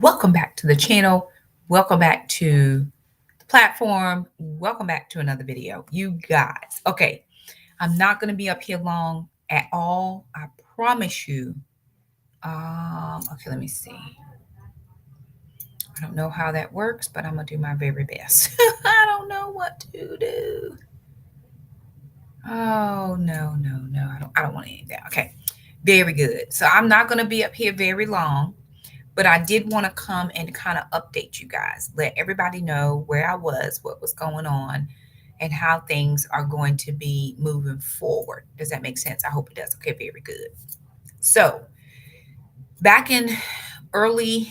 Welcome back to the channel. Welcome back to the platform. Welcome back to another video. You guys, okay, I'm not going to be up here long at all. I promise you. Okay, let me see. I don't know how that works, but I'm going to do my very best. I don't know what to do. Oh, no. I don't want any of that. Okay. Very good. So I'm not going to be up here very long. But I did want to come and kind of update you guys, let everybody know where I was, what was going on, and how things are going to be moving forward. Does that make sense? I hope it does. Okay, very good. So, back in early,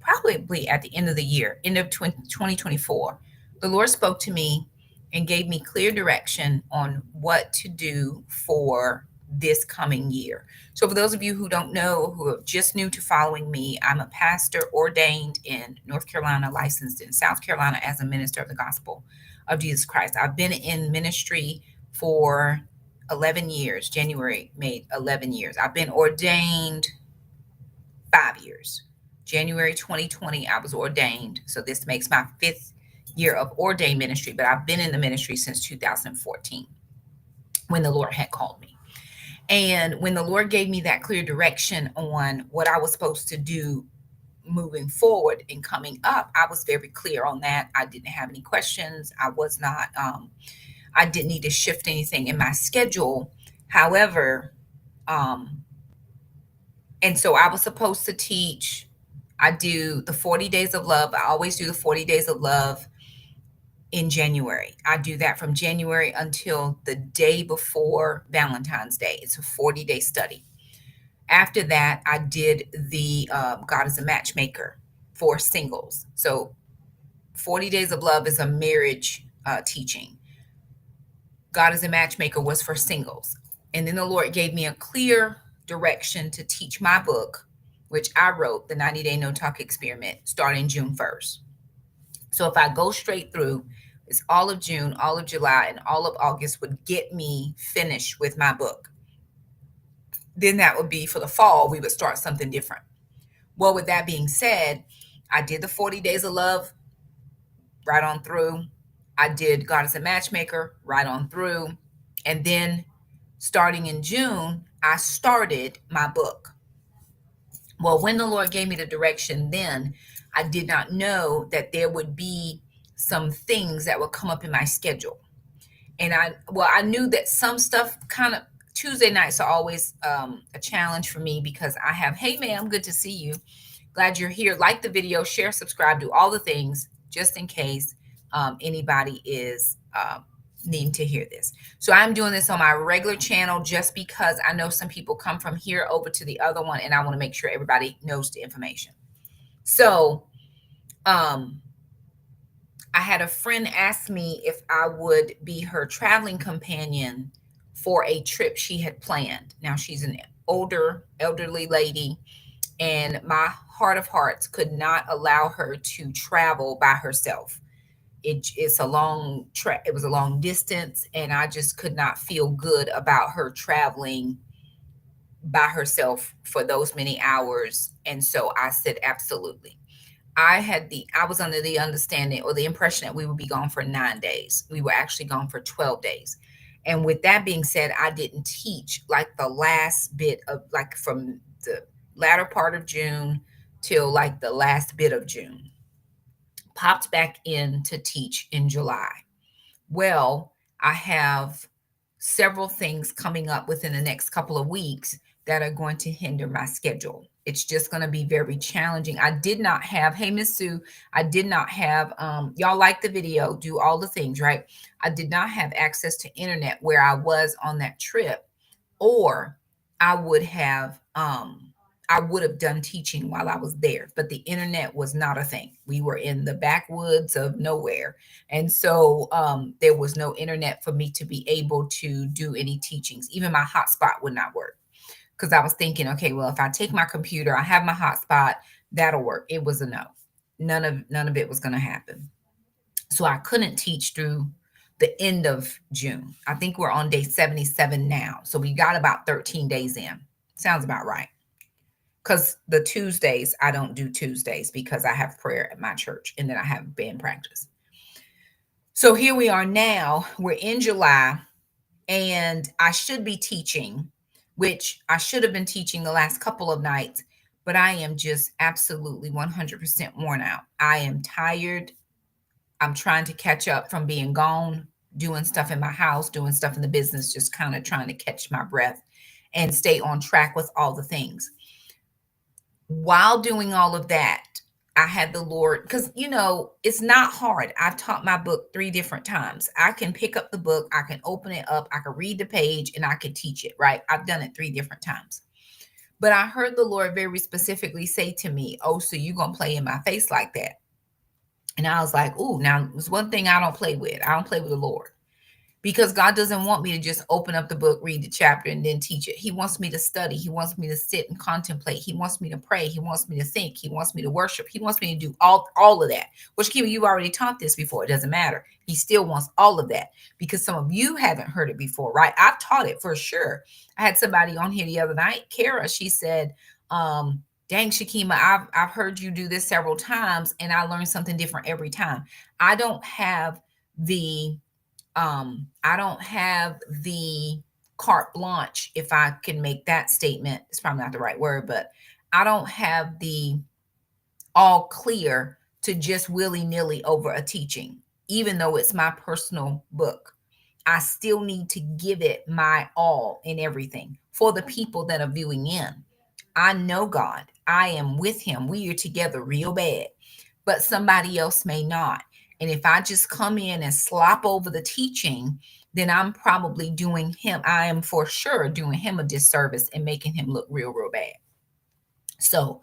probably at the end of the year, end of 2024, the Lord spoke to me and gave me clear direction on what to do for this coming year. So, for those of you who don't know, who are just new to following me, I'm a pastor ordained in North Carolina, licensed in South Carolina as a minister of the gospel of Jesus Christ. I've been in ministry for 11 years. January made 11 years. I've been ordained 5 years. January 2020, I was ordained. So this makes my fifth year of ordained ministry, but I've been in the ministry since 2014 when the Lord had called me. And when the Lord gave me that clear direction on what I was supposed to do moving forward and coming up, I was very clear on that. I didn't have any questions. I didn't need to shift anything in my schedule. However, um, and so I was supposed to teach. I do the 40 days of love. I always do the 40 days of love in January. I do that from January until the day before Valentine's Day. It's a 40-day study. After that, I did the God is a Matchmaker for singles. So 40 Days of Love is a marriage teaching. God is a Matchmaker was for singles. And then the Lord gave me a clear direction to teach my book, which I wrote, the 90-Day No Talk Experiment, starting June 1st. So if I go straight through, it's all of June, all of July, and all of August would get me finished with my book. Then that would be for the fall, we would start something different. Well, with that being said, I did the 40 Days of Love right on through. I did God is a Matchmaker right on through. And then starting in June, I started my book. Well, when the Lord gave me the direction then, I did not know that there would be some things that would come up in my schedule. And I knew that some stuff kind of Tuesday nights are always a challenge for me because I have, hey, ma'am, good to see you. Glad you're here. Like the video, share, subscribe, do all the things just in case anybody is needing to hear this. So I'm doing this on my regular channel just because I know some people come from here over to the other one and I want to make sure everybody knows the information. So I had a friend ask me if I would be her traveling companion for a trip she had planned. Now she's an elderly lady, and my heart of hearts could not allow her to travel by herself. It's a long trek. It was a long distance, and I just could not feel good about her traveling by herself for those many hours. And so I said, absolutely. I was under the understanding or the impression that we would be gone for 9 days. We were actually gone for 12 days. And with that being said, I didn't teach like the last bit of like from the latter part of June till like the last bit of June. Popped back in to teach in July. Well, I have several things coming up within the next couple of weeks that are going to hinder my schedule. It's just going to be very challenging. I did not have, hey, Miss Sue, I did not have, y'all like the video, do all the things, right? I did not have access to internet where I was on that trip, or I would have, I would have done teaching while I was there, but the internet was not a thing. We were in the backwoods of nowhere. And so there was no internet for me to be able to do any teachings. Even my hotspot would not work because I was thinking, okay, well, if I take my computer, I have my hotspot, that'll work. It was a no. None of it was going to happen. So I couldn't teach through the end of June. I think we're on day 77 now. So we got about 13 days in. Sounds about right. because the Tuesdays, I don't do Tuesdays because I have prayer at my church and then I have band practice. So here we are now, we're in July, and I should be teaching, which I should have been teaching the last couple of nights, but I am just absolutely 100% worn out. I am tired. I'm trying to catch up from being gone, doing stuff in my house, doing stuff in the business, just kind of trying to catch my breath and stay on track with all the things. While doing all of that, I had the Lord, because it's not hard. I've taught my book 3 different times. I can pick up the book, I can open it up, I can read the page, and I can teach it, right? I've done it 3 different times. But I heard the Lord very specifically say to me, "Oh, so you're going to play in my face like that?" And I was like, "Ooh, now there's one thing I don't play with. I don't play with the Lord." Because God doesn't want me to just open up the book, read the chapter, and then teach it. He wants me to study. He wants me to sit and contemplate. He wants me to pray. He wants me to think. He wants me to worship. He wants me to do all of that. Which, Kiva, you already taught this before. It doesn't matter. He still wants all of that because some of you haven't heard it before, right? I've taught it for sure. I had somebody on here the other night, Kara. She said, "Dang, Shakima, I've heard you do this several times, and I learned something different every time." I don't have the carte blanche, if I can make that statement. It's probably not the right word, but I don't have the all clear to just willy-nilly over a teaching. Even though it's my personal book, I still need to give it my all in everything for the people that are viewing in. I know God. I am with him. We are together real bad, but somebody else may not. And if I just come in and slop over the teaching, then I'm probably I am for sure doing him a disservice and making him look real, real bad. So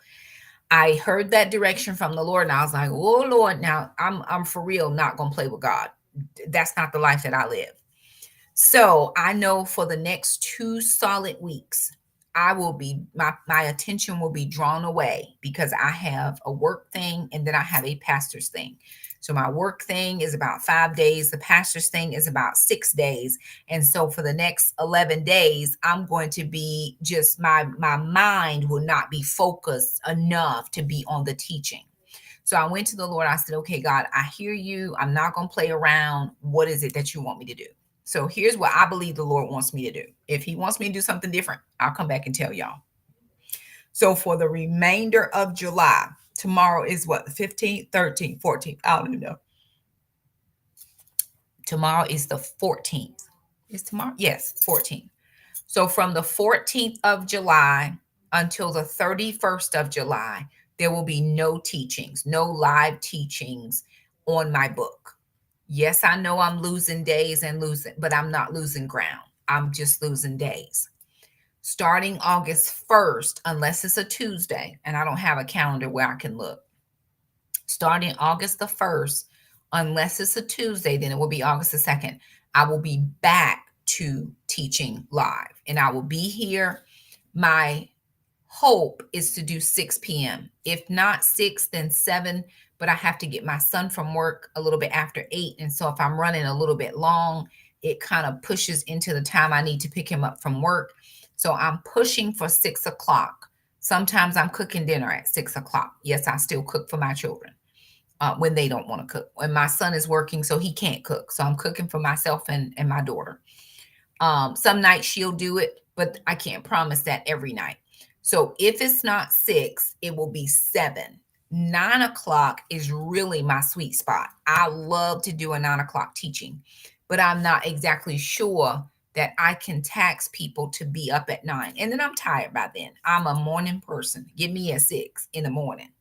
I heard that direction from the Lord, and I was like, "Oh Lord, now I'm for real not gonna play with God. That's not the life that I live." So I know for the next 2 solid weeks, I will be my attention will be drawn away because I have a work thing and then I have a pastor's thing. So my work thing is about 5 days, the pastor's thing is about 6 days. And so for the next 11 days, I'm going to be just my mind will not be focused enough to be on the teaching. So I went to the Lord. I said, "Okay, God, I hear you. I'm not going to play around. What is it that you want me to do?" So here's what I believe the Lord wants me to do. If he wants me to do something different, I'll come back and tell y'all. So for the remainder of July, tomorrow is what, 15th, 13th, 14th. I don't even know. Tomorrow is the 14th. Is tomorrow? Yes, 14th. So from the 14th of July until the 31st of July, there will be no teachings, no live teachings on my book. Yes, I know I'm losing days but I'm not losing ground. I'm just losing days. Starting August 1st, unless it's a Tuesday, and I don't have a calendar where I can look. Starting August the 1st, unless it's a Tuesday, then it will be August the 2nd. I will be back to teaching live, and I will be here. My hope is to do 6 p.m. If not 6, then 7. But I have to get my son from work a little bit after 8. And so if I'm running a little bit long, it kind of pushes into the time I need to pick him up from work. So I'm pushing for 6 o'clock. Sometimes I'm cooking dinner at 6 o'clock. Yes, I still cook for my children when they don't want to cook. When my son is working, so he can't cook. So I'm cooking for myself and my daughter. Some nights she'll do it, but I can't promise that every night. So if it's not 6, it will be 7. 9 o'clock is really my sweet spot. I love to do a 9 o'clock teaching, but I'm not exactly sure that I can tax people to be up at 9. And then I'm tired by then. I'm a morning person. Give me at 6 in the morning.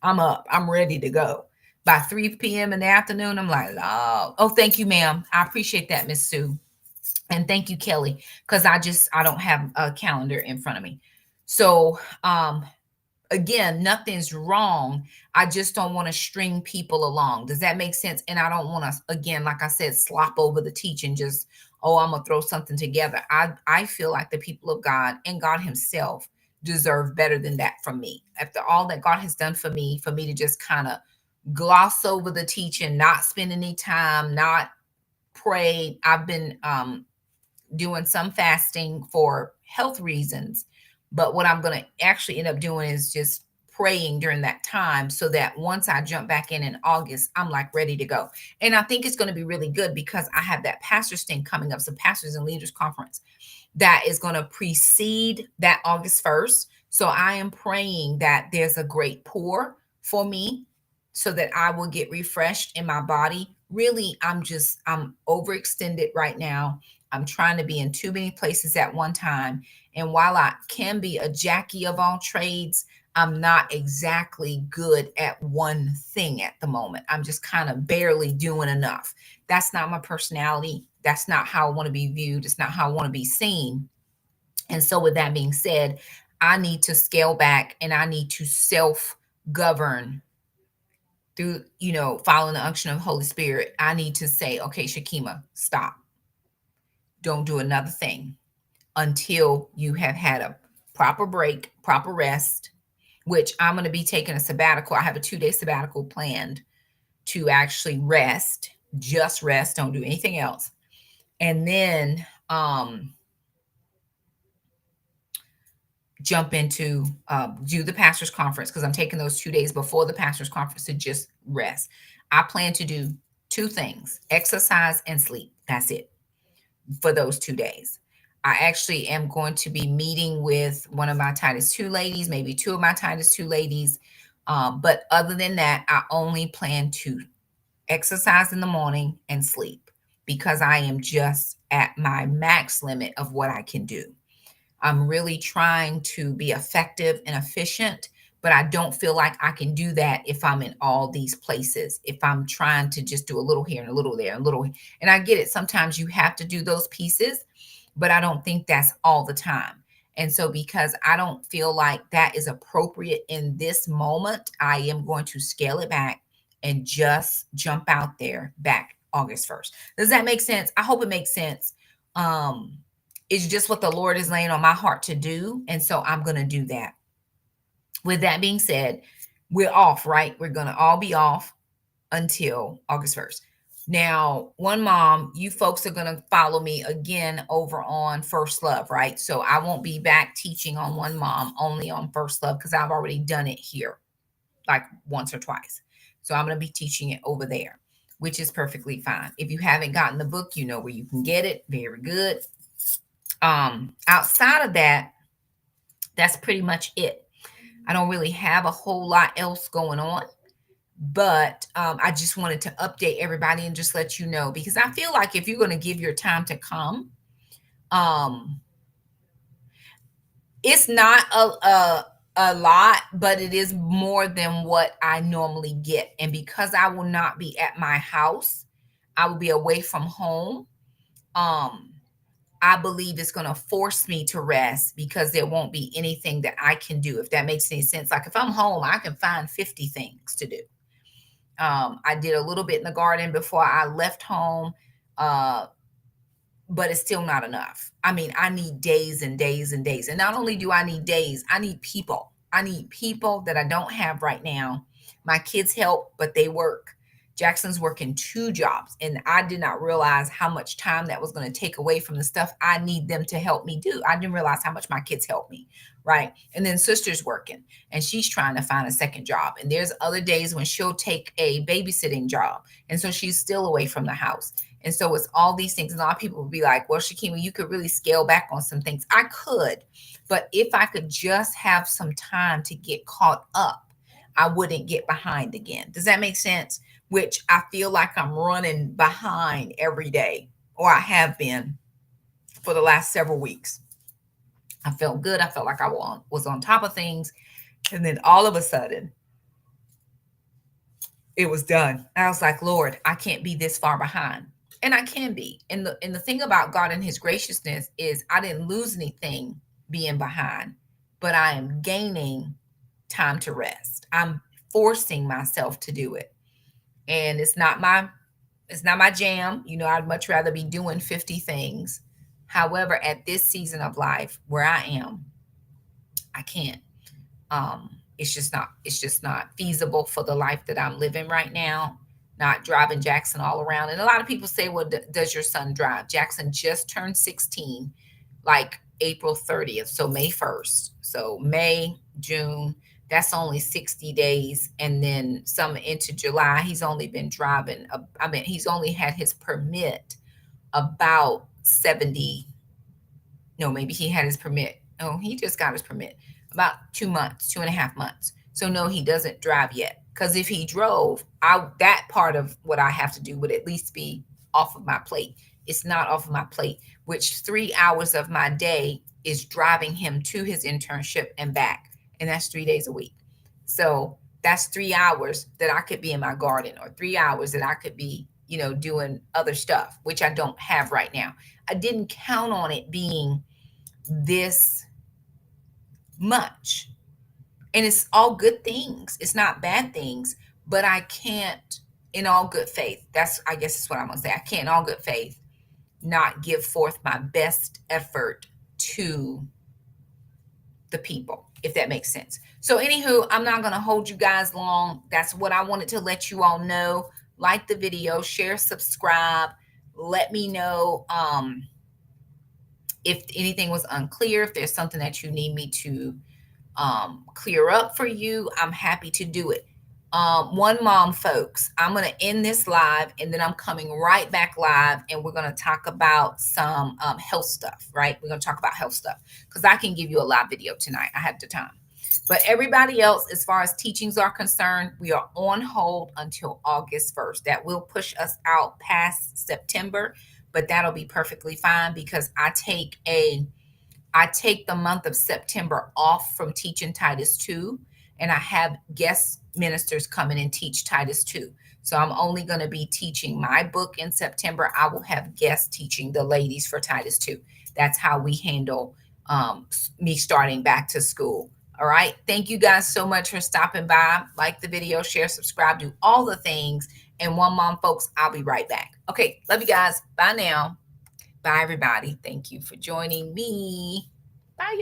I'm up. I'm ready to go. By 3 p.m. in the afternoon, I'm like, oh, thank you, ma'am. I appreciate that, Miss Sue. And thank you, Kelly, because I don't have a calendar in front of me. So again, nothing's wrong. I just don't want to string people along. Does that make sense? And I don't want to, again, like I said, slop over the teaching, just, I'm going to throw something together. I feel like the people of God and God himself deserve better than that from me. After all that God has done for me to just kind of gloss over the teaching, not spend any time, not pray. I've been doing some fasting for health reasons, But what I'm going to actually end up doing is just praying during that time so that once I jump back in August, I'm like ready to go. And I think it's going to be really good because I have that pastors thing coming up, some pastors and leaders conference that is going to precede that August 1st. So I am praying that there's a great pour for me so that I will get refreshed in my body. Really, I'm overextended right now. I'm trying to be in too many places at one time. And while I can be a Jackie of all trades, I'm not exactly good at one thing at the moment. I'm just kind of barely doing enough. That's not my personality. That's not how I want to be viewed. It's not how I want to be seen. And so, with that being said, I need to scale back and I need to self govern through, following the unction of Holy Spirit. I need to say, okay, Shakima, stop. Don't do another thing until you have had a proper break, proper rest, which I'm going to be taking a sabbatical. I have a 2-day sabbatical planned to actually rest, just rest, don't do anything else. And then jump into do the pastor's conference because I'm taking those 2 days before the pastor's conference to just rest. I plan to do 2 things: exercise and sleep. That's it for those 2 days. I actually am going to be meeting with one of my Titus 2 ladies, maybe 2 of my Titus 2 ladies. But other than that, I only plan to exercise in the morning and sleep because I am just at my max limit of what I can do. I'm really trying to be effective and efficient, but I don't feel like I can do that if I'm in all these places. If I'm trying to just do a little here and a little there, and a little, and I get it. Sometimes you have to do those pieces, but I don't think that's all the time. And so, because I don't feel like that is appropriate in this moment, I am going to scale it back and just jump out there back August 1st. Does that make sense? I hope it makes sense. It's just what the Lord is laying on my heart to do. And so I'm going to do that. With that being said, we're off, right? We're going to all be off until August 1st. Now, One Mom, you folks are going to follow me again over on First Love, right? So I won't be back teaching on One Mom, only on First Love because I've already done it here like once or twice. So I'm going to be teaching it over there, which is perfectly fine. If you haven't gotten the book, you know where you can get it. Very good. Outside of that, that's pretty much it. I don't really have a whole lot else going on, but I just wanted to update everybody and just let you know, because I feel like if you're going to give your time to come, it's not a lot, but it is more than what I normally get. And because I will not be at my house, I will be away from home. I believe it's going to force me to rest because there won't be anything that I can do, if that makes any sense. Like if I'm home, I can find 50 things to do. I did a little bit in the garden before I left home, but it's still not enough. I mean, I need days and days and days. And not only do I need days, I need people. I need people that I don't have right now. My kids help, but they work. Jackson's working 2 jobs, and I did not realize how much time that was going to take away from the stuff I need them to help me do. I didn't realize how much my kids help me, right? And then sister's working, and she's trying to find a second job. And there's other days when she'll take a babysitting job, and so she's still away from the house. And so it's all these things. And a lot of people will be like, well, Shakima, you could really scale back on some things. I could, but if I could just have some time to get caught up, I wouldn't get behind again. Does that make sense? Which I feel like I'm running behind every day, or I have been for the last several weeks. I felt good. I felt like I was on top of things. And then all of a sudden, it was done. I was like, Lord, I can't be this far behind. And I can be. And the thing about God and his graciousness is I didn't lose anything being behind, but I am gaining time to rest. I'm forcing myself to do it. And it's not my jam. I'd much rather be doing 50 things. However, at this season of life where I am, I can't. It's just not feasible for the life that I'm living right now. Not driving Jackson all around. And a lot of people say, well, does your son drive? Jackson just turned 16 like April 30th, so May 1st. So May, June, that's only 60 days. And then some into July, he's only been driving. He's only had his permit about 70. No, maybe he had his permit. Oh, he just got his permit about 2 months, 2.5 months. So no, he doesn't drive yet. Because if he drove, that part of what I have to do would at least be off of my plate. It's not off of my plate, which 3 hours of my day is driving him to his internship and back. And that's 3 days a week. So that's 3 hours that I could be in my garden, or 3 hours that I could be, doing other stuff, which I don't have right now. I didn't count on it being this much. And it's all good things. It's not bad things, but I can't, in all good faith, I guess that's what I'm going to say. I can't, in all good faith, not give forth my best effort to the people, if that makes sense. So anywho, I'm not going to hold you guys long. That's what I wanted to let you all know. Like the video, share, subscribe. Let me know if anything was unclear, if there's something that you need me to clear up for you. I'm happy to do it. One Mom, folks, I'm going to end this live, and then I'm coming right back live, and we're going to talk about some health stuff, right? We're going to talk about health stuff because I can give you a live video tonight. I have the time. But everybody else, as far as teachings are concerned, we are on hold until August 1st. That will push us out past September, but that'll be perfectly fine because I take the month of September off from teaching Titus 2, and I have guest ministers come in and teach Titus 2. So I'm only going to be teaching my book in September. I will have guests teaching the ladies for Titus 2. That's how we handle me starting back to school. All right. Thank you guys so much for stopping by. Like the video, share, subscribe, do all the things. And One Mom, folks, I'll be right back. Okay. Love you guys. Bye now. Bye, everybody. Thank you for joining me. Bye, y'all.